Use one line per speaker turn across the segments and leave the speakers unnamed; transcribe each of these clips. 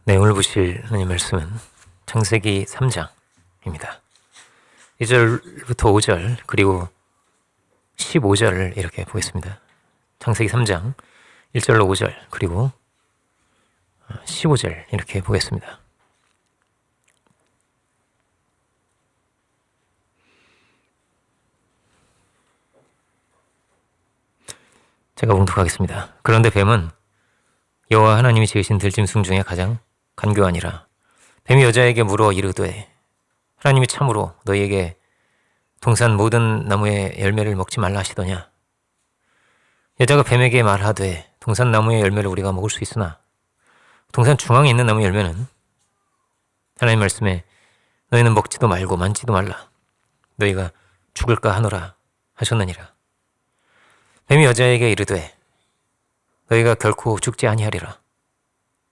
네, 오늘 보실 하나님 말씀은 창세기 3장입니다. 1절부터 5절 그리고 15절을 이렇게 보겠습니다. 창세기 3장 1절로 5절 그리고 15절 이렇게 보겠습니다. 제가 봉독하겠습니다. 그런데 뱀은 여호와 하나님이 지으신 들짐승 중에 가장 간교하니라. 뱀이 여자에게 물어 이르되 하나님이 참으로 너희에게 동산 모든 나무의 열매를 먹지 말라 하시더냐. 여자가 뱀에게 말하되 동산 나무의 열매를 우리가 먹을 수 있으나 동산 중앙에 있는 나무 열매는 하나님 말씀에 너희는 먹지도 말고 만지도 말라 너희가 죽을까 하노라 하셨느니라. 뱀이 여자에게 이르되 너희가 결코 죽지 아니하리라.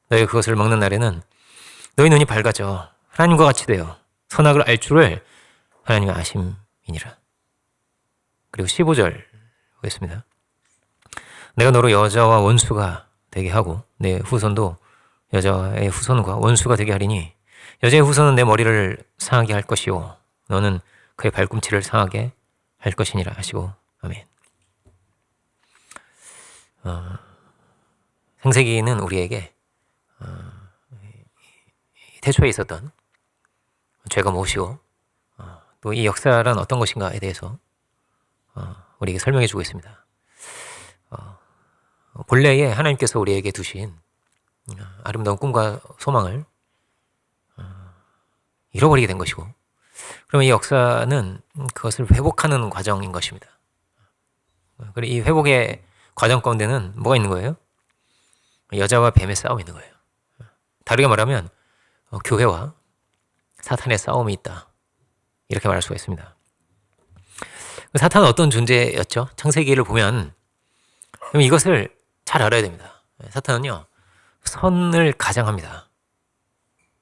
너희가 그것을 먹는 날에는 너희 눈이 밝아져 하나님과 같이 되어 선악을 알 줄을 하나님이 아심이니라. 그리고 15절 보겠습니다. 내가 너로 여자와 원수가 되게 하고 내 후손도 여자의 후손과 원수가 되게 하리니 여자의 후손은 내 머리를 상하게 할 것이요 너는 그의 발꿈치를 상하게 할 것이니라 하시고 아멘. 창세기는 우리에게 태초에 있었던 죄가 무엇이고 또 이 역사란 어떤 것인가에 대해서 우리에게 설명해 주고 있습니다. 본래에 하나님께서 우리에게 두신 아름다운 꿈과 소망을 잃어버리게 된 것이고, 그러면 이 역사는 그것을 회복하는 과정인 것입니다. 그리고 이 회복의 과정 가운데는 뭐가 있는 거예요? 여자와 뱀의 싸움이 있는 거예요. 다르게 말하면 교회와 사탄의 싸움이 있다, 이렇게 말할 수가 있습니다. 사탄은 어떤 존재였죠? 창세기를 보면 그럼 이것을 잘 알아야 됩니다. 사탄은요 선을 가장합니다.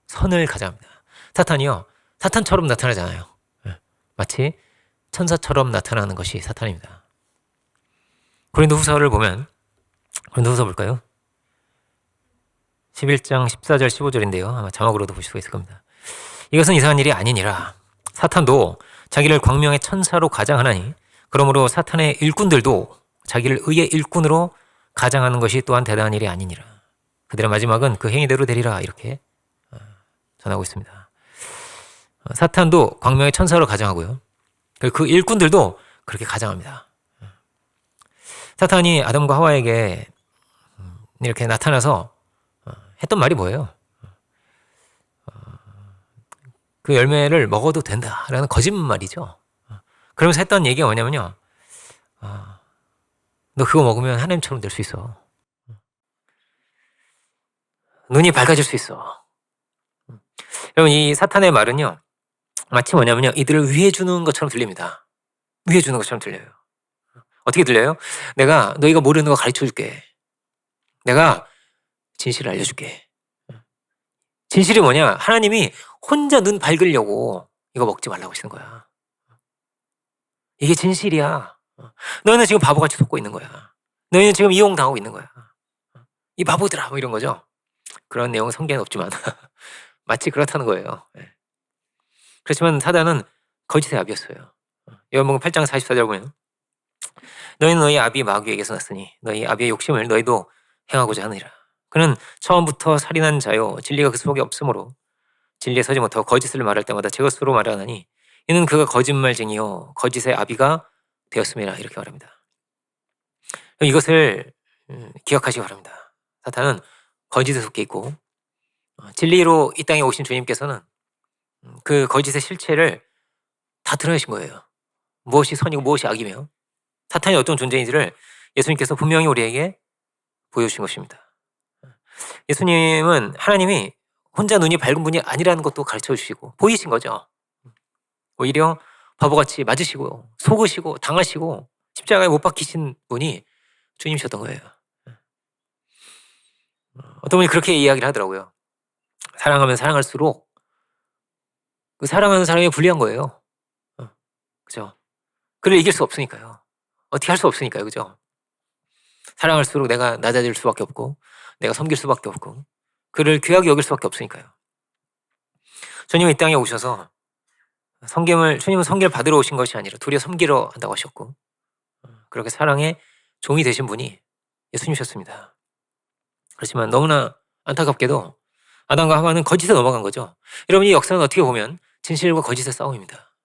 선을 가장합니다. 사탄이요 사탄처럼 나타나잖아요. 마치 천사처럼 나타나는 것이 사탄입니다. 고린도후서를 보면, 고린도후서 볼까요? 11장 14절 15절인데요. 아마 자막으로도 보실 수 있을 겁니다. 이것은 이상한 일이 아니니라. 사탄도 자기를 광명의 천사로 가장하나니 그러므로 사탄의 일꾼들도 자기를 의의 일꾼으로 가장하는 것이 또한 대단한 일이 아니니라. 그들의 마지막은 그 행위대로 되리라. 이렇게 전하고 있습니다. 사탄도 광명의 천사로 가장하고요. 그 일꾼들도 그렇게 가장합니다. 사탄이 아담과 하와에게 이렇게 나타나서 했던 말이 뭐예요? 그 열매를 먹어도 된다라는 거짓말이죠. 그러면서 했던 얘기가 뭐냐면요. 너 그거 먹으면 하나님처럼 될 수 있어. 눈이 밝아질 수 있어. 여러분, 이 사탄의 말은요. 마치 뭐냐면요. 이들을 위해 주는 것처럼 들립니다. 위해 주는 것처럼 들려요. 어떻게 들려요? 내가 너희가 모르는 거 가르쳐 줄게. 내가 진실을 알려줄게. 진실이 뭐냐? 하나님이 혼자 눈 밝으려고 이거 먹지 말라고 하시는 거야. 이게 진실이야. 너희는 지금 바보같이 속고 있는 거야. 너희는 지금 이용당하고 있는 거야. 이 바보들아, 뭐 이런 거죠. 그런 내용은 성경에 없지만 마치 그렇다는 거예요. 그렇지만 사단은 거짓의 아비였어요. 요한복음 8장 44절 보면 너희는 너희 아비 마귀에게서 났으니 너희 아비의 욕심을 너희도 행하고자 하느니라. 그는 처음부터 살인한 자요 진리가 그 속에 없으므로 진리에 서지 못하고 거짓을 말할 때마다 제 것으로 말하나니 이는 그가 거짓말쟁이요 거짓의 아비가 되었음이라. 이렇게 말합니다. 이것을 기억하시기 바랍니다. 사탄은 거짓에 속해 있고 진리로 이 땅에 오신 주님께서는 그 거짓의 실체를 다 드러내신 거예요. 무엇이 선이고 무엇이 악이며 사탄이 어떤 존재인지를 예수님께서 분명히 우리에게 보여주신 것입니다. 예수님은 하나님이 혼자 눈이 밝은 분이 아니라는 것도 가르쳐 주시고 보이신 거죠. 오히려 바보같이 맞으시고 속으시고 당하시고 십자가에 못 박히신 분이 주님이셨던 거예요. 어떤 분이 그렇게 이야기를 하더라고요. 사랑하면 사랑할수록 그 사랑하는 사람이 불리한 거예요. 그죠? 그를 이길 수 없으니까요. 어떻게 할 수 없으니까요. 그죠? 사랑할수록 내가 낮아질 수밖에 없고 내가 섬길 수밖에 없고 그를 귀하게 여길 수밖에 없으니까요. 주님은 이 땅에 오셔서 주님은 섬기를 받으러 오신 것이 아니라 도리어 섬기러 한다고 하셨고, 그렇게 사랑의 종이 되신 분이 예수님이셨습니다. 그렇지만 너무나 안타깝게도 아담과 하와는 거짓에 넘어간 거죠. 여러분, 이 역사는 어떻게 보면 진실과 거짓의 싸움입니다.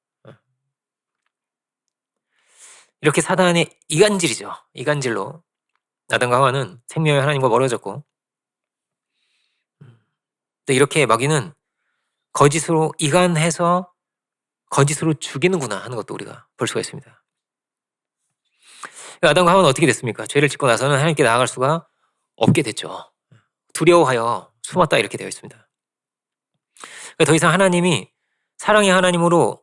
이렇게 사단의 이간질이죠. 이간질로 아담과 하와는 생명의 하나님과 멀어졌고, 또 이렇게 마귀는 거짓으로 이간해서 거짓으로 죽이는구나 하는 것도 우리가 볼 수가 있습니다. 아담과 하와는 어떻게 됐습니까? 죄를 짓고 나서는 하나님께 나아갈 수가 없게 됐죠. 두려워하여 숨었다 이렇게 되어 있습니다. 더 이상 하나님이 사랑의 하나님으로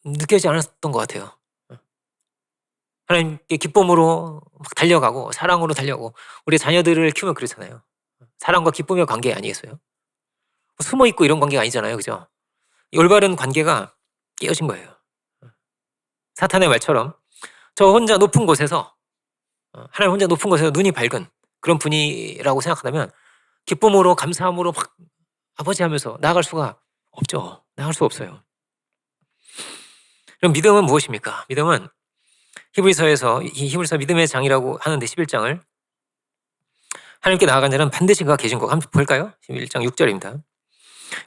느껴지지 않았던 것 같아요. 하나님께 기쁨으로 막 달려가고 사랑으로 달려가고, 우리 자녀들을 키우면 그렇잖아요. 사랑과 기쁨의 관계 아니겠어요? 숨어있고 이런 관계가 아니잖아요. 그죠? 올바른 관계가 깨어진 거예요. 사탄의 말처럼 저 혼자 높은 곳에서, 하나님 혼자 높은 곳에서 눈이 밝은 그런 분이라고 생각한다면 기쁨으로 감사함으로 막 아버지 하면서 나아갈 수가 없죠. 나아갈 수 없어요. 그럼 믿음은 무엇입니까? 믿음은 히브리서에서 히브리서 믿음의 장이라고 하는데 11장을 하나님께 나아간 자는 반드시 그가 계신 거 한번 볼까요? 11장 6절입니다.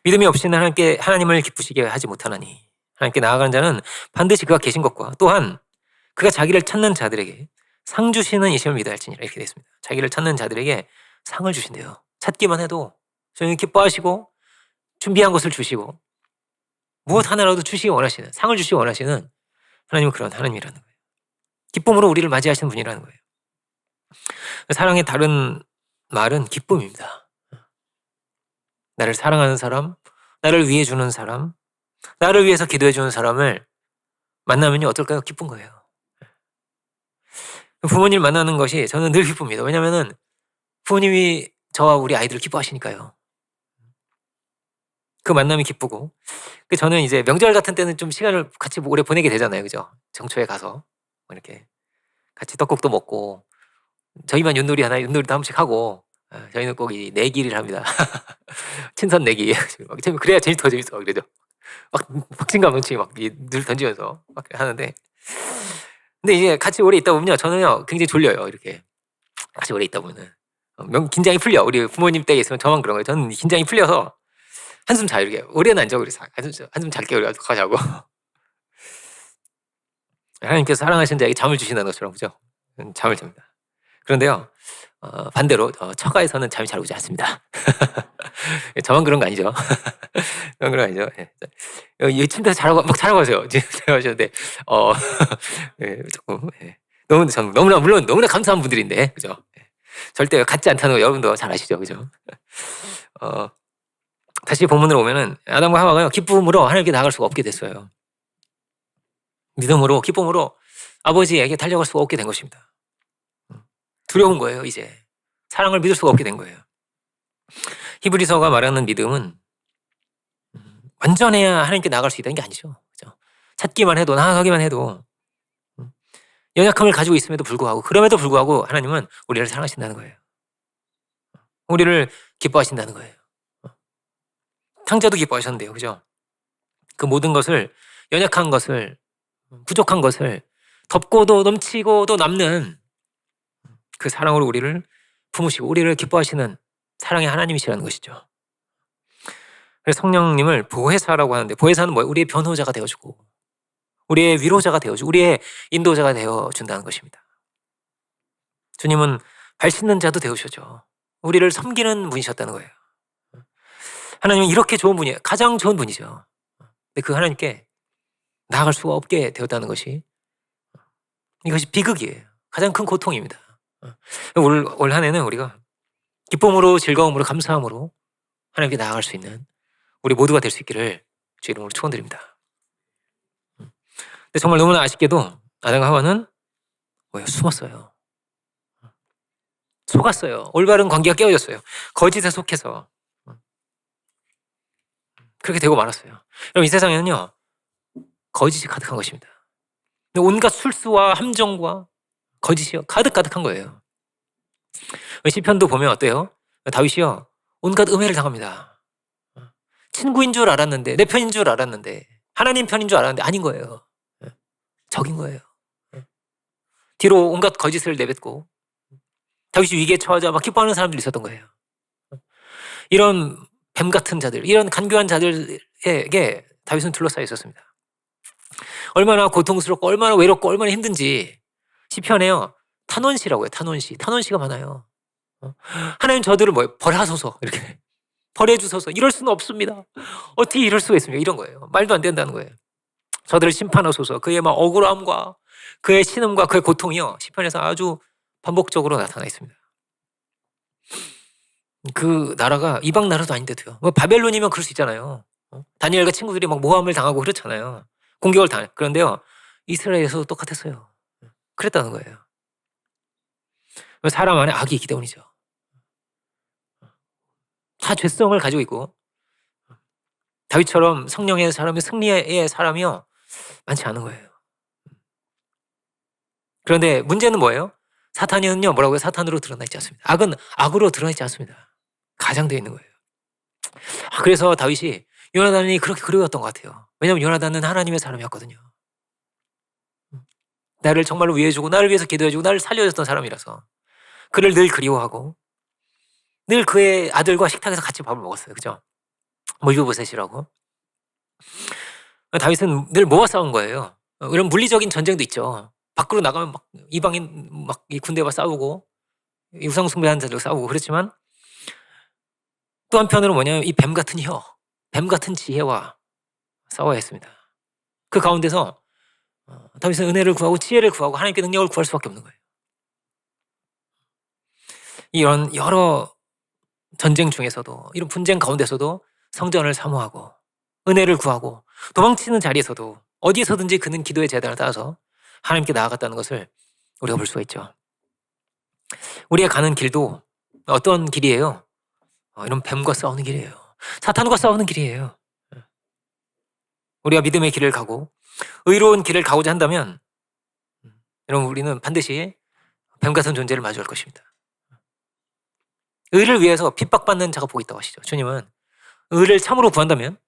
믿음이 없이는 하나님을 기쁘시게 하지 못하나니 하나님께 나아가는 자는 반드시 그가 계신 것과 또한 그가 자기를 찾는 자들에게 상 주시는 이심을 믿어야 할지니라 이렇게 되어 있습니다. 자기를 찾는 자들에게 상을 주신대요. 찾기만 해도 저희는 기뻐하시고 준비한 것을 주시고 무엇 하나라도 주시기 원하시는, 상을 주시기 원하시는 하나님은 그런 하나님이라는 거예요. 기쁨으로 우리를 맞이하시는 분이라는 거예요. 사랑의 다른 말은 기쁨입니다. 나를 사랑하는 사람, 나를 위해 주는 사람, 나를 위해서 기도해 주는 사람을 만나면 어떨까요? 기쁜 거예요. 부모님 만나는 것이 저는 늘 기쁩니다. 왜냐하면 부모님이 저와 우리 아이들을 기뻐하시니까요. 그 만남이 기쁘고, 저는 이제 명절 같은 때는 좀 시간을 같이 오래 보내게 되잖아요. 그죠? 정초에 가서 이렇게 같이 떡국도 먹고, 저희만 윷놀이 하나, 윷놀이도 한 번씩 하고, 저희는 꼭 이 내기를 합니다. 친선 내기. 그래야 더 재밌어. 그러죠. 막 박진감 넘치게 막 늘 던지면서 막 하는데, 근데 이제 같이 오래 있다 보면요, 저는요 굉장히 졸려요. 이렇게 같이 오래 있다 보면은 긴장이 풀려. 우리 부모님 댁에 있으면 저만 그런 거예요. 저는 긴장이 풀려서 한숨 자요. 이렇게 오래는 안 자고 그래서 한숨 잘게 그래가지고 가자고. 하나님께서 사랑하시는 자에게 잠을 주신다는 것처럼, 그죠? 잠을 잡니다. 그런데요, 반대로 처가에서는 잠이 잘 오지 않습니다. 저만 그런 거 아니죠? 저만 그런 거 아니죠? 이 침대에서 자라고 막 자라고 하세요. 지금 하셨는데 예, 조금 저는 너무나 물론 너무나 감사한 분들인데, 그죠? 절대 같지 않다는 거 여러분도 잘 아시죠, 그죠? 다시 본문으로 오면은 아담과 하와가 기쁨으로 하나님께 나아갈 수가 없게 됐어요. 믿음으로 기쁨으로 아버지에게 달려갈 수가 없게 된 것입니다. 두려운 거예요. 이제 사랑을 믿을 수가 없게 된 거예요. 히브리서가 말하는 믿음은 완전해야 하나님께 나아갈 수 있다는 게 아니죠. 그죠? 찾기만 해도, 나아가기만 해도 연약함을 가지고 있음에도 불구하고, 그럼에도 불구하고 하나님은 우리를 사랑하신다는 거예요. 우리를 기뻐하신다는 거예요. 탕자도 기뻐하셨는데요. 그죠? 그 모든 것을, 연약한 것을, 부족한 것을 덮고도 넘치고도 남는 그 사랑으로 우리를 품으시고 우리를 기뻐하시는 사랑의 하나님이시라는 것이죠. 그래서 성령님을 보혜사라고 하는데, 보혜사는 뭐예요? 우리의 변호자가 되어주고 우리의 위로자가 되어주고 우리의 인도자가 되어준다는 것입니다. 주님은 발 씻는 자도 되어주셔죠. 우리를 섬기는 분이셨다는 거예요. 하나님은 이렇게 좋은 분이에요. 가장 좋은 분이죠. 근데 그 하나님께 나아갈 수가 없게 되었다는 것이, 이것이 비극이에요. 가장 큰 고통입니다. 올 한 해는 우리가 기쁨으로, 즐거움으로, 감사함으로 하나님께 나아갈 수 있는 우리 모두가 될 수 있기를 주 이름으로 축원드립니다. 근데 정말 너무나 아쉽게도 아담과 하와는 숨었어요. 속았어요. 올바른 관계가 깨어졌어요. 거짓에 속해서 그렇게 되고 말았어요. 여러분, 이 세상에는요 거짓이 가득한 것입니다. 온갖 술수와 함정과 거짓이요 가득한 거예요. 시편도 보면 어때요? 다윗이요 온갖 음해를 당합니다. 친구인 줄 알았는데, 내 편인 줄 알았는데, 하나님 편인 줄 알았는데 아닌 거예요. 적인 거예요. 뒤로 온갖 거짓을 내뱉고 다윗이 위기에 처하자 막 기뻐하는 사람들이 있었던 거예요. 이런 뱀 같은 자들, 이런 간교한 자들에게 다윗은 둘러싸여 있었습니다. 얼마나 고통스럽고 얼마나 외롭고 얼마나 힘든지 시편에요. 탄원시라고 해요. 탄원시가 많아요. 하나님 저들을 벌하소서 이렇게 벌해주소서. 이럴 수는 없습니다. 어떻게 이럴 수가 있습니까? 이런 거예요. 말도 안 된다는 거예요. 저들을 심판하소서. 그의 막 억울함과 그의 신음과 그의 고통이요 시편에서 아주 반복적으로 나타나 있습니다. 그 나라가 이방 나라도 아닌데도요. 바벨론이면 그럴 수 있잖아요. 다니엘과 친구들이 막 모함을 당하고 그렇잖아요. 공격을 당해. 그런데요 이스라엘에서도 똑같았어요. 그랬다는 거예요. 사람 안에 악이 있기 때문이죠. 다 죄성을 가지고 있고 다윗처럼 성령의 사람이 승리의 사람이요 많지 않은 거예요. 그런데 문제는 뭐예요? 사탄은요 뭐라고 해요? 사탄으로 드러나 있지 않습니다. 악은 악으로 드러나 있지 않습니다. 가장되어 있는 거예요. 그래서 다윗이 요나단이 그렇게 그리웠던 것 같아요. 왜냐하면 요나단은 하나님의 사람이었거든요. 나를 정말로 위해주고 나를 위해서 기도해주고 나를 살려줬던 사람이라서 그를 늘 그리워하고 늘 그의 아들과 식탁에서 같이 밥을 먹었어요. 그죠? 이브보셋이라고. 다윗은 늘 뭐와 싸운 거예요? 이런 물리적인 전쟁도 있죠. 밖으로 나가면 막 이방인 막 이 군대와 싸우고 우상 숭배하는 자들과 싸우고 그렇지만 또 한편으로 뭐냐면 이 뱀 같은 뱀 같은 지혜와 싸워야 했습니다. 그 가운데서 다윗은 은혜를 구하고 지혜를 구하고 하나님께 능력을 구할 수밖에 없는 거예요. 이런 여러 전쟁 중에서도 이런 분쟁 가운데서도 성전을 사모하고 은혜를 구하고 도망치는 자리에서도 어디에서든지 그는 기도의 제단을 따서 하나님께 나아갔다는 것을 우리가 볼 수가 있죠. 우리가 가는 길도 어떤 길이에요? 이런 뱀과 싸우는 길이에요. 사탄과 싸우는 길이에요. 우리가 믿음의 길을 가고 의로운 길을 가고자 한다면 여러분 우리는 반드시 뱀 같은 존재를 마주할 것입니다. 의를 위해서 핍박받는 자가 복이 있다고 하시죠. 주님은 의를 참으로 구한다면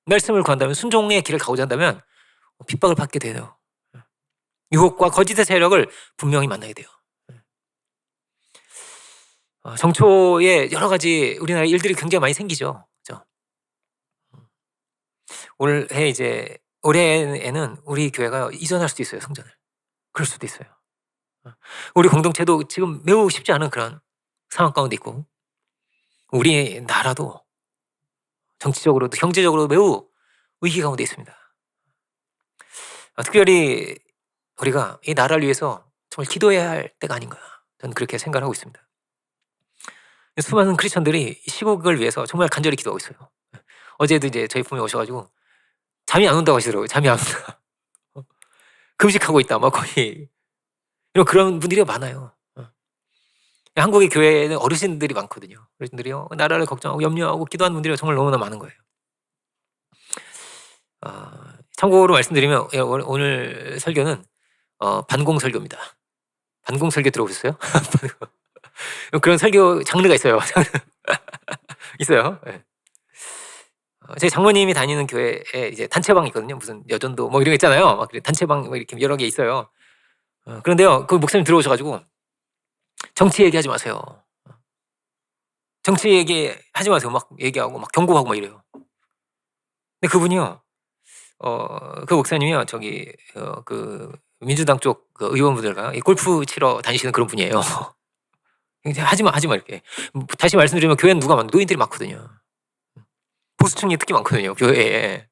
말씀을 구한다면 순종의 길을 가고자 한다면 핍박을 받게 돼요. 유혹과 거짓의 세력을 분명히 만나게 돼요. 정초에 여러 가지 우리나라 일들이 굉장히 많이 생기죠. 그렇죠? 올해에는 우리 교회가 이전할 수도 있어요, 성전을. 그럴 수도 있어요. 우리 공동체도 지금 매우 쉽지 않은 그런 상황 가운데 있고, 우리 나라도 정치적으로도 경제적으로 매우 위기 가운데 있습니다. 특별히 우리가 이 나라를 위해서 정말 기도해야 할 때가 아닌가, 저는 그렇게 생각하고 있습니다. 수많은 크리스천들이 시국을 위해서 정말 간절히 기도하고 있어요. 어제도 이제 저희 부모님 오셔가지고 잠이 안 온다고 하시더라고요. 잠이 안 온다. 금식하고 있다. 막 거의 이런 그런 분들이 많아요. 한국의 교회에는 어르신들이 많거든요. 어르신들이요 나라를 걱정하고 염려하고 기도하는 분들이 정말 너무나 많은 거예요. 참고로 말씀드리면 오늘 설교는 반공 설교입니다. 반공 설교 들어보셨어요? 그런 설교 장르가 있어요. 있어요. 네. 제 장모님이 다니는 교회에 이제 단체방이 있거든요. 무슨 여전도 뭐 이런 게 있잖아요. 막 단체방 뭐 이렇게 여러 개 있어요. 그런데요, 그 목사님 들어오셔가지고 정치 얘기하지 마세요. 정치 얘기하지 마세요. 막 얘기하고 막 경고하고 막 이래요. 근데 그분이요, 그 목사님이요, 그 민주당 쪽 그 의원분들과 골프 치러 다니시는 그런 분이에요. 하지 마 이렇게. 다시 말씀드리면 교회는 누가 많아요? 노인들이 많거든요. 보수층이 특히 많거든요, 교회에.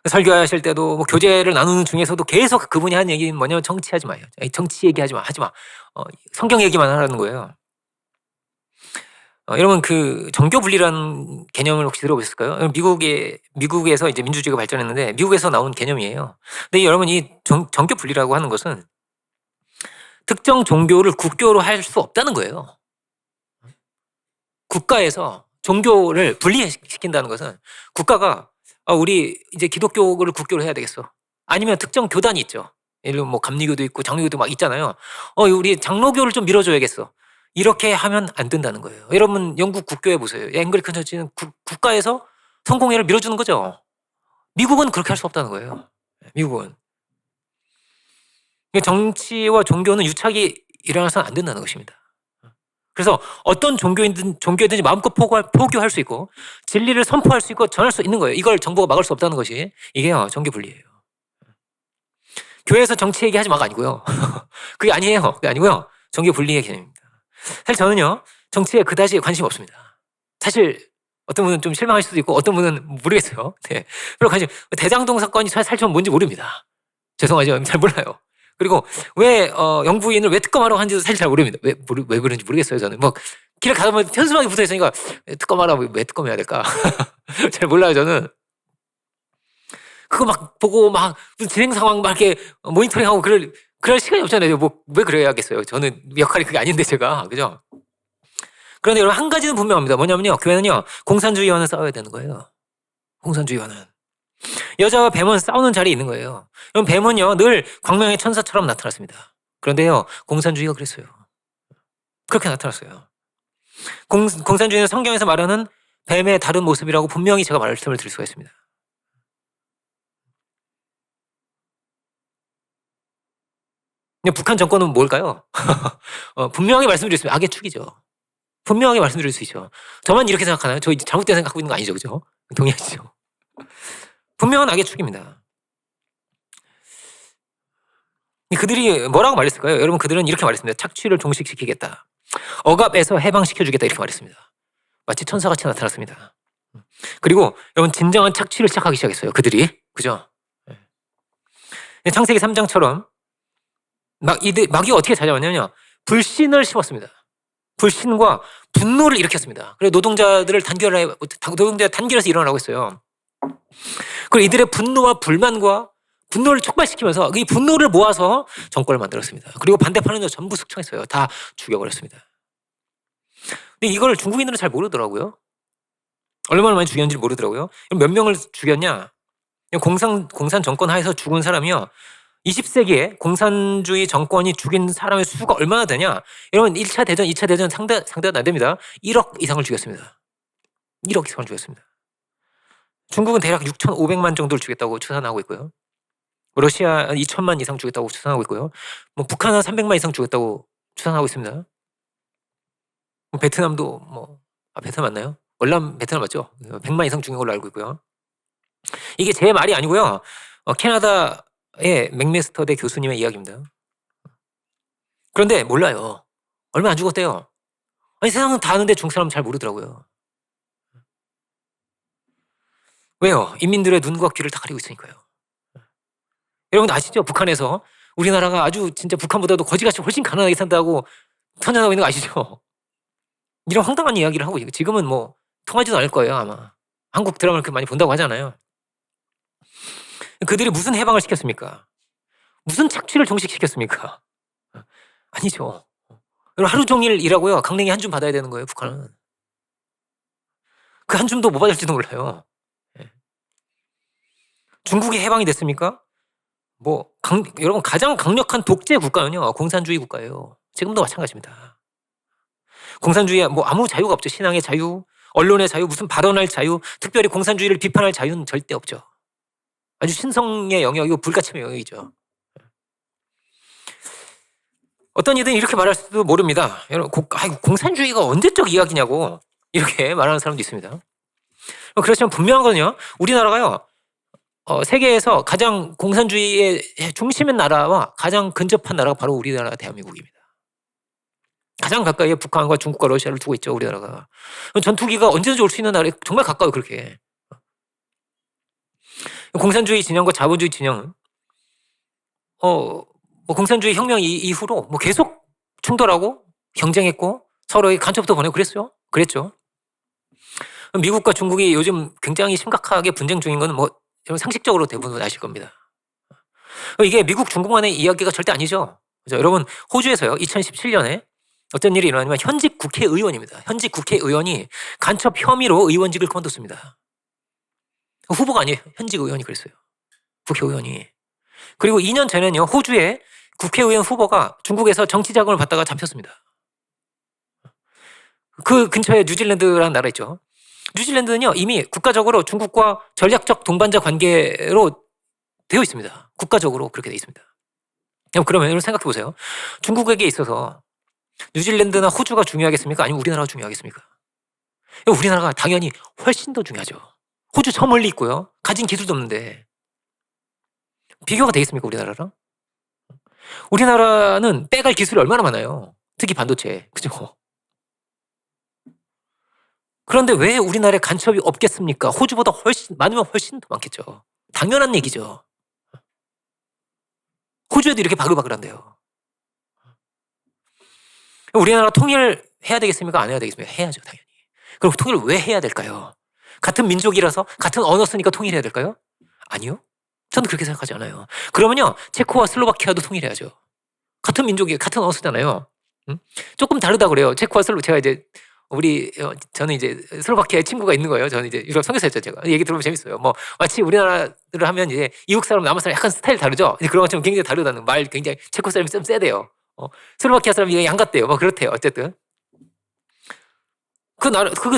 설교하실 때도 뭐 교제를 나누는 중에서도 계속 그분이 하는 얘기는 뭐냐면 정치하지 마요. 정치 얘기하지 마. 하지 마. 성경 얘기만 하라는 거예요. 여러분 그 정교 분리라는 개념을 혹시 들어보셨을까요? 미국에서 이제 민주주의가 발전했는데 미국에서 나온 개념이에요. 근데 여러분 이 정교 분리라고 하는 것은 특정 종교를 국교로 할 수 없다는 거예요. 국가에서 종교를 분리시킨다는 것은 국가가 우리 이제 기독교를 국교로 해야 되겠어. 아니면 특정 교단이 있죠. 예를 들면 뭐 감리교도 있고 장로교도 막 있잖아요. 우리 장로교를 좀 밀어줘야겠어. 이렇게 하면 안 된다는 거예요. 여러분 영국 국교회 보세요. 앵글리칸 처치는 국가에서 성공회를 밀어주는 거죠. 미국은 그렇게 할 수 없다는 거예요. 미국은. 정치와 종교는 유착이 일어나서는 안 된다는 것입니다. 그래서 어떤 종교든지 마음껏 포교할 수 있고 진리를 선포할 수 있고 전할 수 있는 거예요. 이걸 정부가 막을 수 없다는 것이 이게요 정교 분리예요. 교회에서 정치 얘기하지 마가 아니고요. 그게 아니에요. 그게 아니고요. 정교 분리의 개념입니다. 사실 저는요 정치에 그다지 관심 없습니다. 사실 어떤 분은 좀 실망할 수도 있고 어떤 분은 모르겠어요. 네. 별로 관심. 대장동 사건이 사실 전 뭔지 모릅니다. 죄송하죠. 잘 몰라요. 그리고 왜 영부인을 왜 특검하라고 하는지도 사실 잘 모릅니다. 왜 그런지 모르겠어요. 저는 뭐 길에 가다 보면 현수막이 붙어 있으니까 특검하라고 왜 특검해야 될까? 잘 몰라요. 저는 그거 막 보고 막 진행 상황 막 이렇게 모니터링하고 그럴 시간이 없잖아요. 뭐 왜 그래야겠어요. 저는 역할이 그게 아닌데 제가 그죠? 그런데 여러분 한 가지는 분명합니다. 뭐냐면요. 교회는요 공산주의와는 싸워야 되는 거예요. 공산주의와는. 여자와 뱀은 싸우는 자리에 있는 거예요. 그럼 뱀은요 늘 광명의 천사처럼 나타났습니다. 그런데요 공산주의가 그랬어요. 그렇게 나타났어요. 공산주의는 성경에서 말하는 뱀의 다른 모습이라고 분명히 제가 말씀을 드릴 수가 있습니다. 근데 북한 정권은 뭘까요? 분명히 말씀드리겠습니다. 악의 축이죠. 분명하게 말씀드릴 수 있죠. 저만 이렇게 생각하나요? 저 잘못된 생각하고 있는 거 아니죠, 그죠? 동의하시죠? 분명한 악의 축입니다. 그들이 뭐라고 말했을까요? 여러분 그들은 이렇게 말했습니다. 착취를 종식시키겠다. 억압에서 해방시켜주겠다 이렇게 말했습니다. 마치 천사같이 나타났습니다. 그리고 여러분 진정한 착취를 시작하기 시작했어요. 그들이 그죠? 창세기 3장처럼 마귀가 어떻게 찾아왔냐면요. 불신을 심었습니다. 불신과 분노를 일으켰습니다. 그래서 노동자들을 단결해서 일어나라고 했어요. 그리고 이들의 분노와 불만과 분노를 촉발시키면서 이 분노를 모아서 정권을 만들었습니다. 그리고 반대파는 전부 숙청했어요. 다 죽여버렸습니다. 근데 이걸 중국인들은 잘 모르더라고요. 얼마나 많이 죽였는지 모르더라고요. 몇 명을 죽였냐? 공산 정권 하에서 죽은 사람이요. 20세기에 공산주의 정권이 죽인 사람의 수가 얼마나 되냐? 여러분 1차 대전, 2차 대전 상대가 안 됩니다. 1억 이상을 죽였습니다. 1억 이상을 죽였습니다. 중국은 대략 6,500만 정도를 죽였다고 추산하고 있고요. 러시아 2,000만 이상 죽였다고 추산하고 있고요. 뭐 북한은 300만 이상 죽였다고 추산하고 있습니다. 베트남도 베트남 맞나요? 월남 베트남 맞죠? 100만 이상 죽인 걸로 알고 있고요. 이게 제 말이 아니고요. 캐나다의 맥메스터대 교수님의 이야기입니다. 그런데 몰라요. 얼마 안 죽었대요. 아니 세상은 다 아는데 중국 사람은 잘 모르더라고요. 왜요? 인민들의 눈과 귀를 다 가리고 있으니까요. 여러분 아시죠? 북한에서 우리나라가 아주 진짜 북한보다도 거지같이 훨씬 가난하게 산다고 선전하고 있는 거 아시죠? 이런 황당한 이야기를 하고 지금은 뭐 통하지도 않을 거예요 아마. 한국 드라마를 그렇게 많이 본다고 하잖아요. 그들이 무슨 해방을 시켰습니까? 무슨 착취를 종식시켰습니까? 아니죠. 하루 종일 일하고요. 강냉이 한 줌 받아야 되는 거예요 북한은. 그 한 줌도 못 받을지도 몰라요. 중국이 해방이 됐습니까? 여러분 가장 강력한 독재 국가는요 공산주의 국가예요. 지금도 마찬가지입니다. 공산주의에 아무 자유가 없죠. 신앙의 자유, 언론의 자유, 무슨 발언할 자유, 특별히 공산주의를 비판할 자유는 절대 없죠. 아주 신성의 영역이고 불가침의 영역이죠. 어떤 이들은 이렇게 말할 수도 모릅니다. 여러분, 공산주의가 언제적 이야기냐고 이렇게 말하는 사람도 있습니다. 그렇지만 분명한 건요. 우리나라가요. 세계에서 가장 공산주의의 중심인 나라와 가장 근접한 나라가 바로 우리나라 대한민국입니다. 가장 가까이에 북한과 중국과 러시아를 두고 있죠. 우리나라가. 전투기가 언제든지 올 수 있는 나라에 정말 가까워요. 그렇게. 공산주의 진영과 자본주의 진영은 공산주의 혁명 이후로 계속 충돌하고 경쟁했고 서로의 간첩도 보내고 그랬죠. 미국과 중국이 요즘 굉장히 심각하게 분쟁 중인 건 여러분 상식적으로 대부분 아실 겁니다. 이게 미국 중국만의 이야기가 절대 아니죠. 그죠? 여러분 호주에서요 2017년에 어떤 일이 일어나냐면 현직 국회의원입니다. 현직 국회의원이 간첩 혐의로 의원직을 그만뒀습니다. 후보가 아니에요. 현직 의원이 그랬어요. 국회의원이. 그리고 2년 전에는요 호주의 국회의원 후보가 중국에서 정치 자금을 받다가 잡혔습니다. 그 근처에 뉴질랜드라는 나라 있죠. 뉴질랜드는요 이미 국가적으로 중국과 전략적 동반자 관계로 되어 있습니다. 국가적으로 그렇게 되어 있습니다. 그러면 여러분 생각해 보세요. 중국에게 있어서 뉴질랜드나 호주가 중요하겠습니까? 아니면 우리나라가 중요하겠습니까? 우리나라가 당연히 훨씬 더 중요하죠. 호주 저 멀리 있고요. 가진 기술도 없는데 비교가 되겠습니까? 우리나라랑? 우리나라는 빼갈 기술이 얼마나 많아요. 특히 반도체. 그죠? 그런데 왜 우리나라에 간첩이 없겠습니까? 호주보다 훨씬 많으면 훨씬 더 많겠죠. 당연한 얘기죠. 호주에도 이렇게 바글바글한데요. 우리나라 통일해야 되겠습니까? 안 해야 되겠습니까? 해야죠, 당연히. 그럼 통일을 왜 해야 될까요? 같은 민족이라서 같은 언어 쓰니까 통일해야 될까요? 아니요. 저는 그렇게 생각하지 않아요. 그러면요, 체코와 슬로바키아도 통일해야죠. 같은 민족이 같은 언어 쓰잖아요. 조금 다르다 그래요. 체코와 제가 이제 저는 이제 슬로바키아에 친구가 있는 거예요. 저는 이제 유럽 선교사였죠, 제가. 얘기 들으면 재밌어요. 뭐 마치 우리나라를 하면 이제 이국 사람, 남한 사람 약간 스타일 다르죠. 이제 그런 것처럼 굉장히 다르다는 말, 굉장히 체코 사람이 좀 세대요. 슬로바키아 사람이 양 같대요. 뭐 그렇대요. 어쨌든 그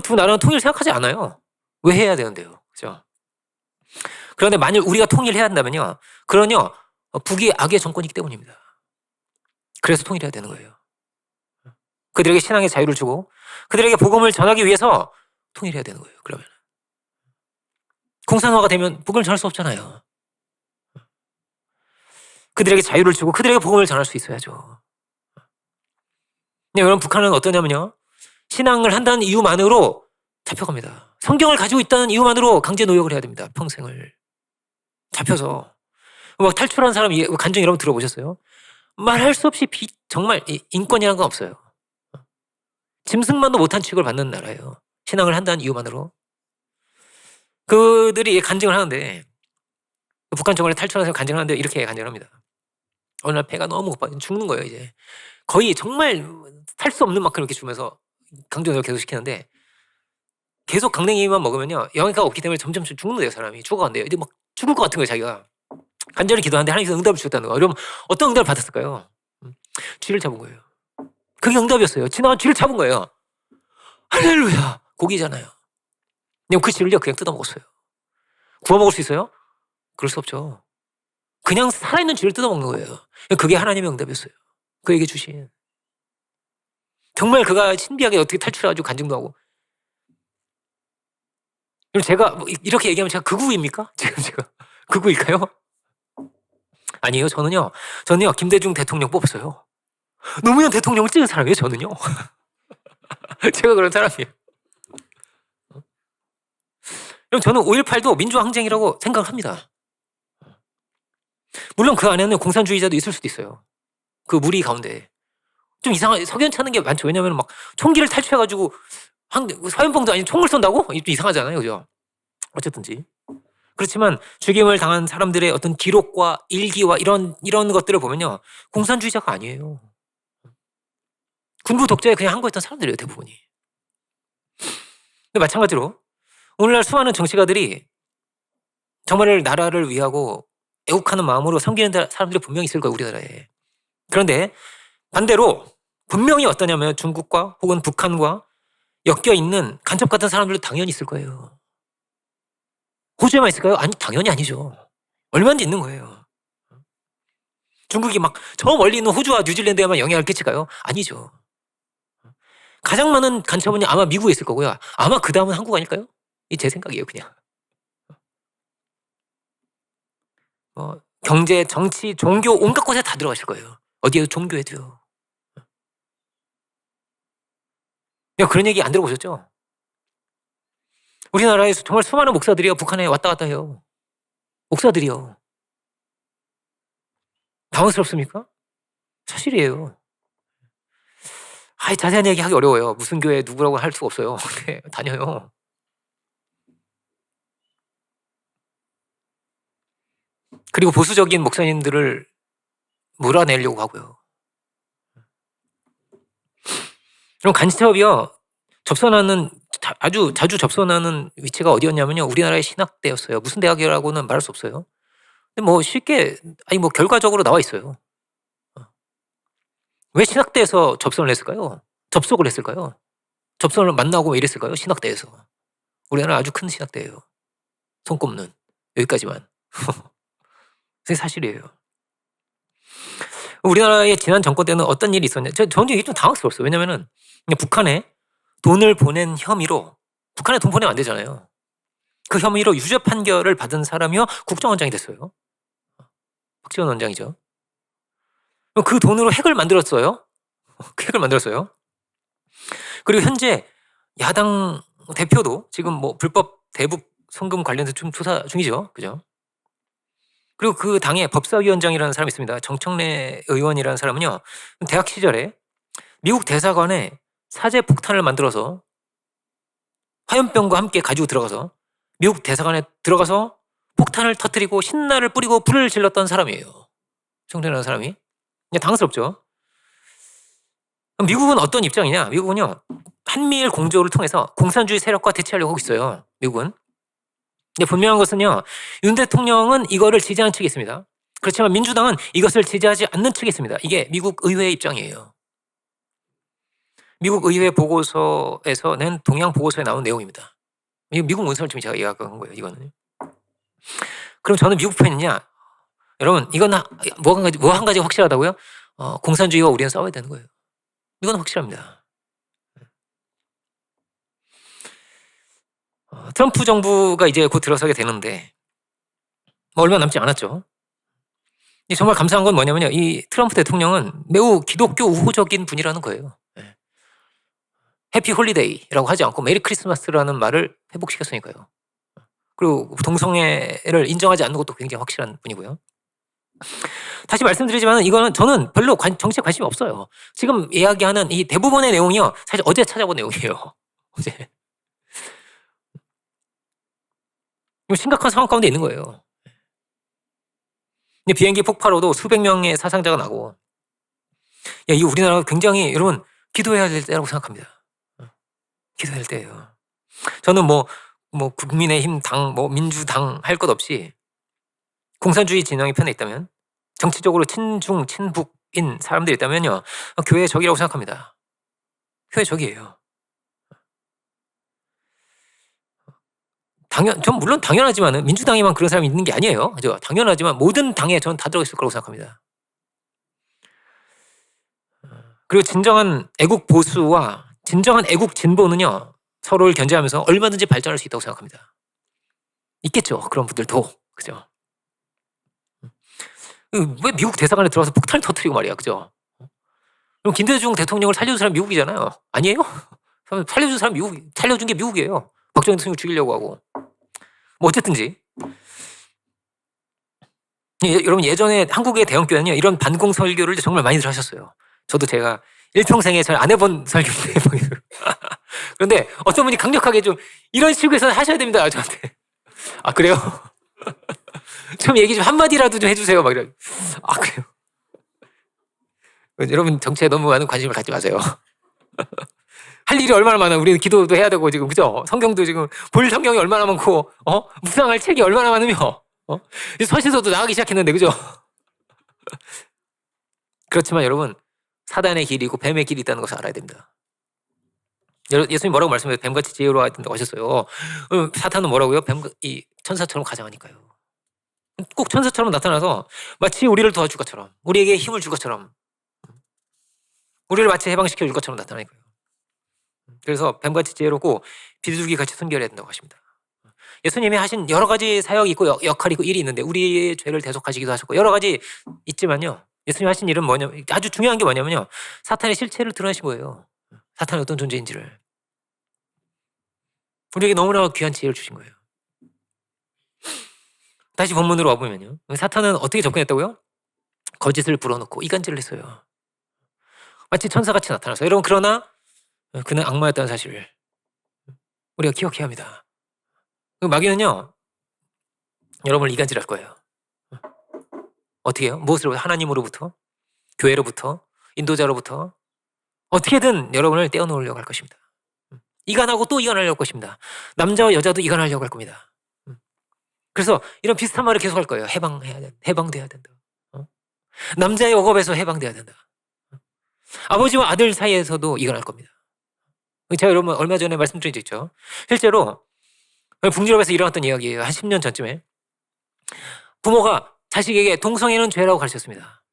두 나라는 통일 생각하지 않아요. 왜 해야 되는데요, 그죠? 그런데 만일 우리가 통일해야 한다면요, 그런요 북이 악의 정권이기 때문입니다. 그래서 통일해야 되는 거예요. 그들에게 신앙의 자유를 주고 그들에게 복음을 전하기 위해서 통일해야 되는 거예요. 그러면 공산화가 되면 복음을 전할 수 없잖아요. 그들에게 자유를 주고 그들에게 복음을 전할 수 있어야죠. 근데 여러분 북한은 어떠냐면요, 신앙을 한다는 이유만으로 잡혀갑니다. 성경을 가지고 있다는 이유만으로 강제 노역을 해야 됩니다. 평생을 잡혀서 막 탈출한 사람 간증 여러분 들어보셨어요? 말할 수 없이 정말 인권이라는 건 없어요. 짐승만도 못한 취급을 받는 나라예요. 신앙을 한다는 이유만으로. 그들이 간증을 하는데, 북한 정원에 탈출해서 간증을 하는데 이렇게 간증을 합니다. 어느 날 배가 너무 고파 죽는 거예요. 이제 거의 정말 탈 수 없는 만큼 이렇게 주면서 강제노역을 계속 시키는데, 계속 강냉이만 먹으면요 영양가가 없기 때문에 점점 죽는 거예요. 사람이 죽어간대요. 이제 막 죽을 것 같은 거예요. 자기가 간절히 기도하는데 하나님께서 응답을 주셨다는 거예요. 그럼 어떤 응답을 받았을까요? 쥐를 잡은 거예요. 그게 응답이었어요. 지나간 쥐를 잡은 거예요. 할렐루야. 고기잖아요. 그냥 그 쥐를요 그냥 뜯어먹었어요. 구워 먹을 수 있어요? 그럴 수 없죠. 그냥 살아있는 쥐를 뜯어먹는 거예요. 그게 하나님의 응답이었어요. 그에게 주신. 정말 그가 신비하게 어떻게 탈출해가지고 간증도 하고. 그럼 제가 뭐 이렇게 얘기하면 제가 극우입니까? 지금 제가 극우일까요? 아니에요. 저는요 김대중 대통령 뽑았어요. 노무현 대통령을 찍은 사람이에요. 저는요. 제가 그런 사람이에요. 그럼 저는 5.18도 민주화 항쟁이라고 생각을 합니다. 물론 그 안에는 공산주의자도 있을 수도 있어요. 그 무리 가운데. 좀 이상하게 석연치 않은 게 많죠. 왜냐하면 막 총기를 탈취해가지고 화염병도 아닌 총을 쏜다고? 좀 이상하잖아요. 그죠? 어쨌든지. 그렇지만 죽임을 당한 사람들의 어떤 기록과 일기와 이런 것들을 보면요, 공산주의자가 아니에요. 군부 독재에 그냥 항거했던 사람들이에요. 대부분이. 근데 마찬가지로 오늘날 수많은 정치가들이 정말 나라를 위하고 애국하는 마음으로 섬기는 사람들이 분명히 있을 거예요. 우리나라에. 그런데 반대로 분명히 어떠냐면 중국과 혹은 북한과 엮여있는 간첩 같은 사람들도 당연히 있을 거예요. 호주에만 있을까요? 아니, 당연히 아니죠. 얼마든지 있는 거예요. 중국이 막 저 멀리 있는 호주와 뉴질랜드에만 영향을 끼칠까요? 아니죠. 가장 많은 간첩은 아마 미국에 있을 거고요. 아마 그 다음은 한국 아닐까요? 이 제 생각이에요, 그냥. 경제, 정치, 종교 온갖 곳에 다 들어가실 거예요. 어디에도 종교에도요. 그런 얘기 안 들어보셨죠? 우리나라에서 정말 수많은 목사들이요 북한에 왔다 갔다 해요. 목사들이요. 당황스럽습니까? 사실이에요. 자세한 얘기 하기 어려워요. 무슨 교회 누구라고 할 수가 없어요. 네, 다녀요. 그리고 보수적인 목사님들을 몰아내려고 하고요. 그럼 간첩이요 아주 자주 접선하는 위치가 어디였냐면요, 우리나라의 신학대였어요. 무슨 대학이라고는 말할 수 없어요. 근데 뭐 쉽게 결과적으로 나와 있어요. 왜 신학대에서 접선을 했을까요? 접속을 했을까요? 접선을 만나고 왜 이랬을까요? 신학대에서. 우리나라 아주 큰 신학대예요. 손꼽는. 여기까지만. 그게 사실이에요. 우리나라의 지난 정권 때는 어떤 일이 있었냐. 저는 이게 좀 당황스러웠어요. 왜냐면은 그냥 북한에 돈을 보낸 혐의로 북한에 돈 보내면 안 되잖아요. 그 혐의로 유죄 판결을 받은 사람이요 국정원장이 됐어요. 박지원 원장이죠. 그 돈으로 핵을 만들었어요. 그 핵을 만들었어요. 그리고 현재 야당 대표도 지금 뭐 불법 대북 송금 관련해서 좀 조사 중이죠. 그죠? 그리고 그 당의 법사위원장이라는 사람이 있습니다. 정청래 의원이라는 사람은요. 대학 시절에 미국 대사관에 사제 폭탄을 만들어서 화염병과 함께 가지고 들어가서 미국 대사관에 들어가서 폭탄을 터뜨리고 신나를 뿌리고 불을 질렀던 사람이에요. 정청래라는 사람이. 그냥 당황스럽죠. 그럼 미국은 어떤 입장이냐? 미국은요. 한미일 공조를 통해서 공산주의 세력과 대치하려고 하고 있어요. 미국은. 근데 분명한 것은요. 윤 대통령은 이거를 지지하는 측이 있습니다. 그렇지만 민주당은 이것을 지지하지 않는 측이 있습니다. 이게 미국 의회의 입장이에요. 미국 의회 보고서에서 낸 동양 보고서에 나온 내용입니다. 이거 미국 문서를 지금 제가 이야기한 거예요. 이거는. 그럼 저는 미국 편이냐? 여러분 이건 뭐 한 가지 확실하다고요? 공산주의와 우리는 싸워야 되는 거예요. 이건 확실합니다. 트럼프 정부가 이제 곧 들어서게 되는데 뭐 얼마 남지 않았죠. 정말 감사한 건 뭐냐면요. 이 트럼프 대통령은 매우 기독교 우호적인 분이라는 거예요. 해피 홀리데이라고 하지 않고 메리 크리스마스라는 말을 회복시켰으니까요. 그리고 동성애를 인정하지 않는 것도 굉장히 확실한 분이고요. 다시 말씀드리지만 이거는 저는 별로 정치에 관심이 없어요. 지금 이야기하는 이 대부분의 내용이요. 사실 어제 찾아본 내용이에요. 어제. 심각한 상황 가운데 있는 거예요. 비행기 폭발로도 수백 명의 사상자가 나고, 이 우리나라가 굉장히 여러분 기도해야 될 때라고 생각합니다. 기도해야 될 때예요. 저는 뭐 국민의힘 당, 민주당 할 것 없이 공산주의 진영의 편에 있다면, 정치적으로 친중 친북인 사람들이 있다면요, 교회의 적이라고 생각합니다. 교회 적이에요. 전 물론 당연하지만은 민주당에만 그런 사람이 있는 게 아니에요. 그죠? 당연하지만 모든 당에 전 다 들어있을 거라고 생각합니다. 그리고 진정한 애국 보수와 진정한 애국 진보는요, 서로를 견제하면서 얼마든지 발전할 수 있다고 생각합니다. 있겠죠. 그런 분들도. 그죠? 왜 미국 대사관에 들어와서 폭탄을 터뜨리고 말이야. 그죠? 그럼 김대중 대통령을 살려준 사람이 미국이잖아요. 아니에요? 살려준 사람 살려준 게 미국이에요. 박정희 대통령 죽이려고 하고. 뭐 어쨌든지. 여러분 예전에 한국의 대형교회는요, 이런 반공 설교를 정말 많이들 하셨어요. 저도 제가 일평생에 잘 안 해본 설교인데. 그런데 어떤 분이 강력하게 좀 이런 식으로 해서 하셔야 됩니다. 저한테. 아, 그래요? 좀 얘기 좀 한마디라도 좀 해주세요. 막 이래. 아, 그래요? 여러분 정치에 너무 많은 관심을 갖지 마세요. 할 일이 얼마나 많아. 우리는 기도도 해야 되고 지금, 그죠? 성경도 지금 볼 성경이 얼마나 많고, 묵상할 책이 얼마나 많으며, 서신서도 나가기 시작했는데, 그죠? 그렇지만 여러분, 사단의 길이 있고 뱀의 길이 있다는 것을 알아야 됩니다. 예수님 뭐라고 말씀하세요? 뱀같이 지혜로워야 된다고 하셨어요. 사탄은 뭐라고요? 이 천사처럼 가장하니까요. 꼭 천사처럼 나타나서 마치 우리를 도와줄 것처럼, 우리에게 힘을 줄 것처럼, 우리를 마치 해방시켜 줄 것처럼 나타나니까요. 그래서 뱀같이 지혜롭고 비둘기같이 순결해야 된다고 하십니다. 예수님이 하신 여러 가지 사역이 있고 역할이 있고 일이 있는데, 우리의 죄를 대속하시기도 하셨고 여러 가지 있지만요, 예수님이 하신 일은 뭐냐면, 아주 중요한 게 뭐냐면요, 사탄의 실체를 드러내신 거예요. 사탄이 어떤 존재인지를. 우리에게 너무나 귀한 지혜를 주신 거예요. 다시 본문으로 와보면요, 사탄은 어떻게 접근했다고요? 거짓을 불어넣고 이간질을 했어요. 마치 천사같이 나타나서. 여러분, 그러나 그는 악마였다는 사실을 우리가 기억해야 합니다. 마귀는요, 여러분을 이간질할 거예요. 어떻게 해요? 무엇으로? 하나님으로부터, 교회로부터, 인도자로부터 어떻게든 여러분을 떼어놓으려고 할 것입니다. 이간하고 또 이간하려고 할 것입니다. 남자와 여자도 이간하려고 할 겁니다. 그래서 이런 비슷한 말을 계속 할 거예요. 해방돼야 된다. 남자의 억압에서 해방돼야 된다. 아버지와 아들 사이에서도 이간할 겁니다. 제가 여러분 얼마 전에 말씀드린 적 있죠. 실제로 북유럽에서 일어났던 이야기예요. 한 10년 전쯤에. 부모가 자식에게 동성애는 죄라고 가르쳤습니다.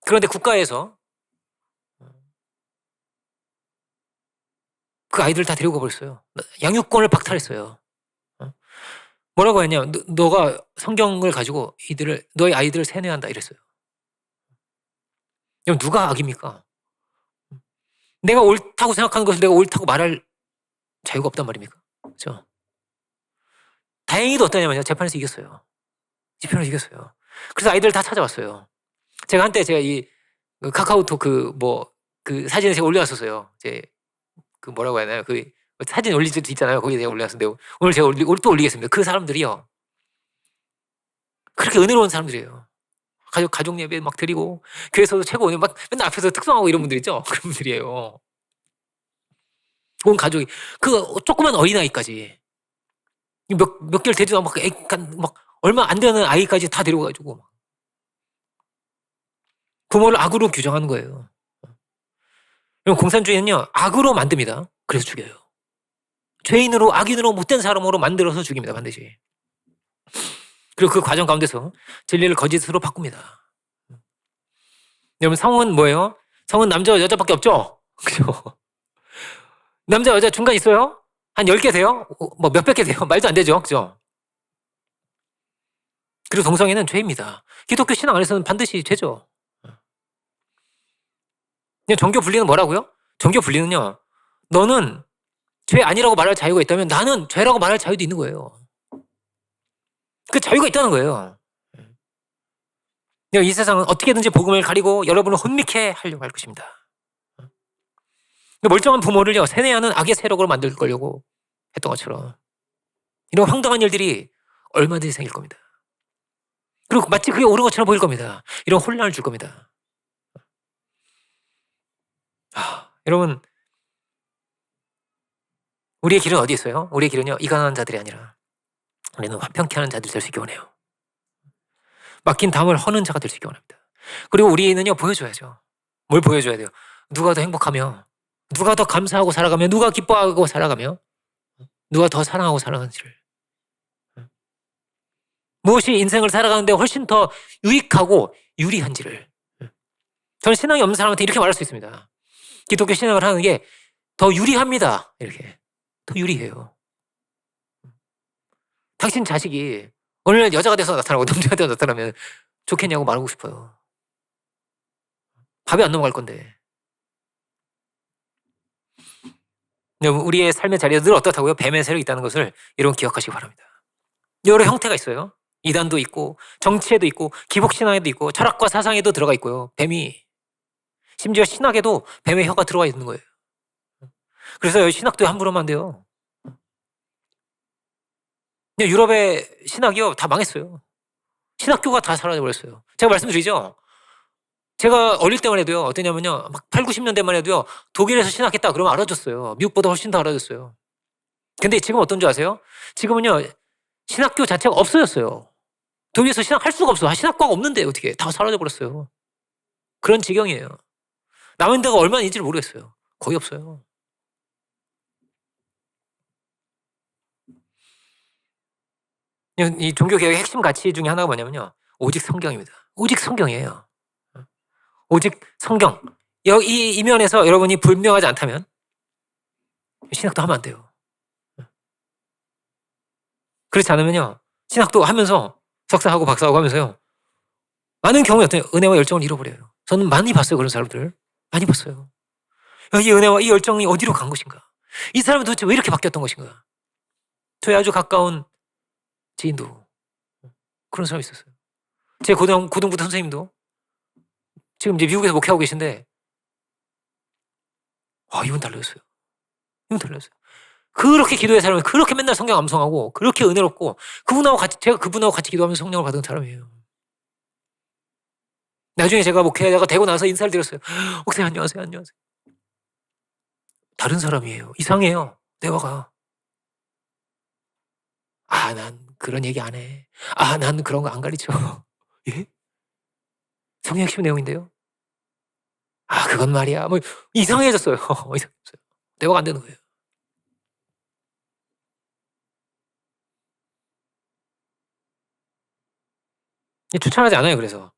그런데 국가에서 그 아이들 다 데리고 가버렸어요. 양육권을 박탈했어요. 뭐라고 했냐? 너가 성경을 가지고 너희 아이들을 세뇌한다 이랬어요. 그럼 누가 악입니까? 내가 옳다고 생각하는 것을 내가 옳다고 말할 자유가 없단 말입니까? 그렇죠? 다행히도 어떠냐면요. 재판에서 이겼어요. 재판에서 이겼어요. 그래서 아이들 다 찾아왔어요. 제가 한때 이 카카오톡 그 사진을 제가 올려놨었어요. 뭐라고 해야 되나요? 그 사진 올릴 수도 있잖아요. 거기에 제가 올려놨는데 오늘 제가 오늘 또 올리겠습니다. 그 사람들이요. 그렇게 은혜로운 사람들이에요. 가족 예배 막 드리고 교회에서도 최고 은혜 막 맨날 앞에서 특성하고 이런 분들 있죠. 그런 분들이에요. 온 가족이 그 조그만 어린아이까지 몇 개월 되지도 않고 막 얼마 안 되는 아이까지 다 데려가지고 부모를 악으로 규정하는 거예요. 공산주의는요 악으로 만듭니다. 그래서 죽여요. 죄인으로 악인으로 못된 사람으로 만들어서 죽입니다. 반드시. 그리고 그 과정 가운데서 진리를 거짓으로 바꿉니다. 여러분 성은 뭐예요? 성은 남자와 여자밖에 없죠? 그죠? 남자 여자 중간 있어요? 한 10개 돼요? 뭐 몇백 개 돼요? 말도 안 되죠? 그죠? 그리고 동성애는 죄입니다. 기독교 신앙 안에서는 반드시 죄죠. 종교 분리는 뭐라고요? 종교 분리는요. 너는 죄 아니라고 말할 자유가 있다면 나는 죄라고 말할 자유도 있는 거예요. 그 자유가 있다는 거예요. 이 세상은 어떻게든지 복음을 가리고 여러분을 혼미케 하려고 할 것입니다. 멀쩡한 부모를요 세뇌하는 악의 세력으로 만들 거려고 했던 것처럼 이런 황당한 일들이 얼마든지 생길 겁니다. 그리고 마치 그게 옳은 것처럼 보일 겁니다. 이런 혼란을 줄 겁니다. 여러분 우리의 길은 어디 있어요? 우리의 길은요 이간한 자들이 아니라 우리는 화평케 하는 자들이 될 수 있기 원해요. 맡긴 담을 허는 자가 될 수 있기 원합니다. 그리고 우리는요 보여줘야죠. 뭘 보여줘야 돼요? 누가 더 행복하며 누가 더 감사하고 살아가며 누가 기뻐하고 살아가며 누가 더 사랑하고 살아가는지를 무엇이 인생을 살아가는데 훨씬 더 유익하고 유리한지를 저는 신앙이 없는 사람한테 이렇게 말할 수 있습니다. 기독교 신앙을 하는 게 더 유리합니다. 이렇게 더 유리해요. 당신 자식이 오늘 여자가 돼서 나타나고 남자가 돼서 나타나면 좋겠냐고 말하고 싶어요. 밥이 안 넘어갈 건데. 우리의 삶의 자리에 늘 어떻다고요? 뱀의 세력이 있다는 것을 여러분 기억하시기 바랍니다. 여러 형태가 있어요. 이단도 있고 정치에도 있고 기복신앙에도 있고 철학과 사상에도 들어가 있고요. 뱀이 심지어 신학에도 뱀의 혀가 들어가 있는 거예요. 그래서 신학도 함부로 하면 안 돼요. 유럽의 신학이요 다 망했어요. 신학교가 다 사라져버렸어요. 제가 말씀드리죠. 제가 어릴 때만 해도요 어떠냐면요 막 8, 90년대만 해도요 독일에서 신학했다 그러면 알아줬어요. 미국보다 훨씬 더 알아줬어요. 근데 지금 어떤 줄 아세요? 지금은요 신학교 자체가 없어졌어요. 독일에서 신학할 수가 없어. 신학과가 없는데 어떻게 다 사라져버렸어요. 그런 지경이에요. 남은 데가 얼마나 있는지를 모르겠어요. 거의 없어요. 이 종교개혁의 핵심 가치 중에 하나가 뭐냐면요. 오직 성경입니다. 오직 성경이에요. 오직 성경. 이 이면에서 여러분이 분명하지 않다면 신학도 하면 안 돼요. 그렇지 않으면요. 신학도 하면서 석사하고 박사하고 하면서요. 많은 경우에 어떤 은혜와 열정을 잃어버려요. 저는 많이 봤어요. 그런 사람들. 많이 봤어요. 이 은혜와 이 열정이 어디로 간 것인가? 이 사람은 도대체 왜 이렇게 바뀌었던 것인가? 저희 아주 가까운 지인도 그런 사람이 있었어요. 제 고등부도 선생님도 지금 이제 미국에서 목회하고 계신데 이분 달라졌어요. 이분 달라졌어요. 그렇게 기도의 사람이 그렇게 맨날 성경 암송하고 그렇게 은혜롭고 제가 그분하고 같이 기도하면서 성령을 받은 사람이에요. 나중에 제가 목회자가 되고 나서 인사를 드렸어요. 목사님 안녕하세요. 안녕하세요. 다른 사람이에요. 이상해요. 대화가. 난 그런 얘기 안 해. 난 그런 거 안 가르쳐. 예? 성경 핵심 내용인데요. 그건 말이야. 뭐 이상해졌어요. 이상해졌어요. 대화가 안 되는 거예요. 추천하지 않아요. 그래서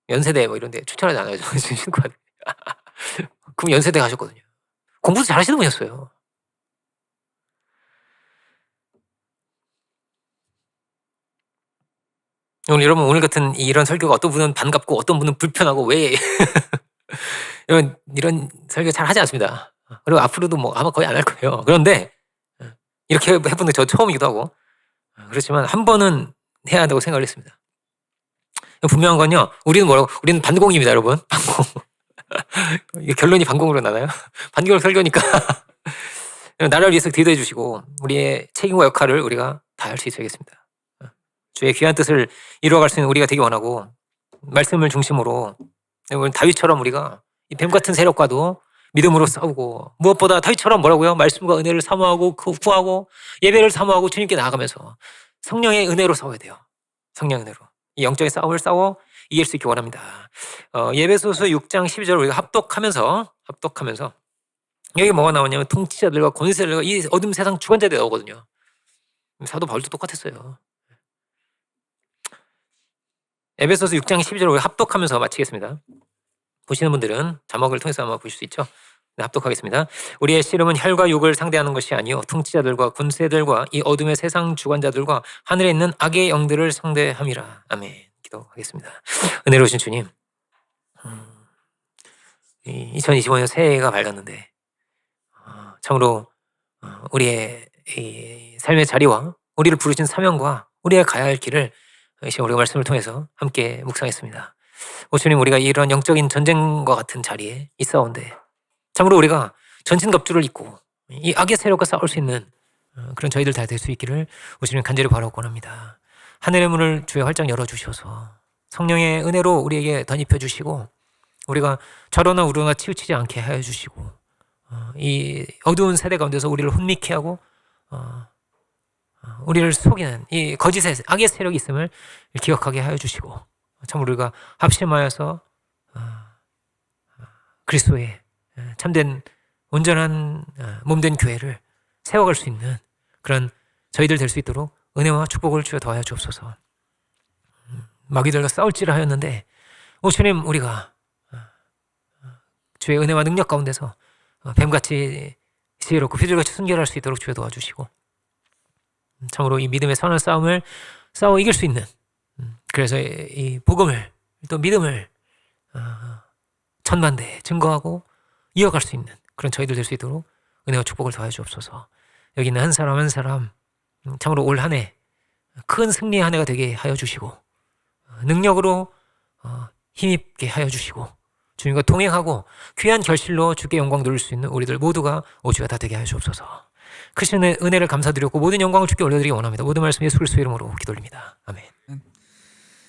연세대 뭐 이런 데 추천하지 않아요. 저는 신고하는. 그럼 연세대 가셨거든요. 공부도 잘하시는 분이었어요. 오늘 여러분 오늘 같은 이런 설교가 어떤 분은 반갑고 어떤 분은 불편하고 왜 이런 설교 잘 하지 않습니다. 그리고 앞으로도 뭐 아마 거의 안 할 거예요. 그런데 이렇게 해본 게 저 처음이기도 하고 그렇지만 한 번은 해야 한다고 생각을 했습니다. 분명한 건요. 우리는 반공입니다, 여러분. 반공. 이게 결론이 반공으로 나나요? 반공 설교니까 나라를 위해서 기도해 주시고 우리의 책임과 역할을 우리가 다 할 수 있어야겠습니다. 주의 귀한 뜻을 이루어갈 수 있는 우리가 되기 원하고 말씀을 중심으로 다윗처럼 우리가 이 뱀 같은 세력과도 믿음으로 싸우고 무엇보다 다윗처럼 뭐라고요? 말씀과 은혜를 사모하고 구하고 예배를 사모하고 주님께 나아가면서 성령의 은혜로 싸워야 돼요. 성령의 은혜로. 이 영적인 싸움을 싸워 이길 수 있기 원합니다. 예배소서 6장 12절 우리가 합독하면서 여기 뭐가 나오냐면 통치자들과 권세자들과 이 어둠 세상 주관자들이 나오거든요. 사도 바울도 똑같았어요. 에베소서 6장 12절 우리가 합독하면서 마치겠습니다. 보시는 분들은 자막을 통해서 아마 보실 수 있죠. 네, 합독하겠습니다. 우리의 씨름은 혈과 육을 상대하는 것이 아니요 통치자들과 군세들과 이 어둠의 세상 주관자들과 하늘에 있는 악의 영들을 상대함이라. 아멘. 기도하겠습니다. 은혜로우신 주님, 2025년 새해가 밝았는데 참으로 우리의 이 삶의 자리와 우리를 부르신 사명과 우리가 가야 할 길을 이 시간 우리가 말씀을 통해서 함께 묵상했습니다. 오 주님, 우리가 이런 영적인 전쟁과 같은 자리에 있사온데 참으로 우리가 전신갑주를 입고 이 악의 세력과 싸울 수 있는 그런 저희들 다 될 수 있기를 오 주님 간절히 바라고 원합니다. 하늘의 문을 주의 활짝 열어주셔서 성령의 은혜로 우리에게 덧입혀 주시고 우리가 좌로나 우로나 치우치지 않게 하여 주시고 이 어두운 세대 가운데서 우리를 혼미케 하고 우리를 속이는 이 거짓의 악의 세력이 있음을 기억하게 하여 주시고 참 우리가 합심하여서 그리스도의 참된 온전한 몸된 교회를 세워갈 수 있는 그런 저희들 될 수 있도록 은혜와 축복을 주여 더하여 주옵소서. 마귀들과 싸울지라 하였는데 오 주님, 우리가 주의 은혜와 능력 가운데서 뱀같이 지혜롭고 휘들같이 순결할 수 있도록 주여 도와주시고 참으로 이 믿음의 선한 싸움을 싸워 이길 수 있는 그래서 이 복음을 또 믿음을 천만대에 증거하고 이어갈 수 있는 그런 저희들 될 수 있도록 은혜와 축복을 더하여 주옵소서. 여기 있는 한 사람 한 사람 참으로 올 한 해 큰 승리의 한 해가 되게 하여 주시고 능력으로 힘입게 하여 주시고 주님과 동행하고 귀한 결실로 주께 영광 돌릴 수 있는 우리들 모두가 오주가 다 되게 하여 주옵소서. 크신 은혜를 감사드렸고 모든 영광을 주께 올려드리기 원합니다. 모든 말씀 예수 그리스도 이름으로 기도드립니다. 아멘.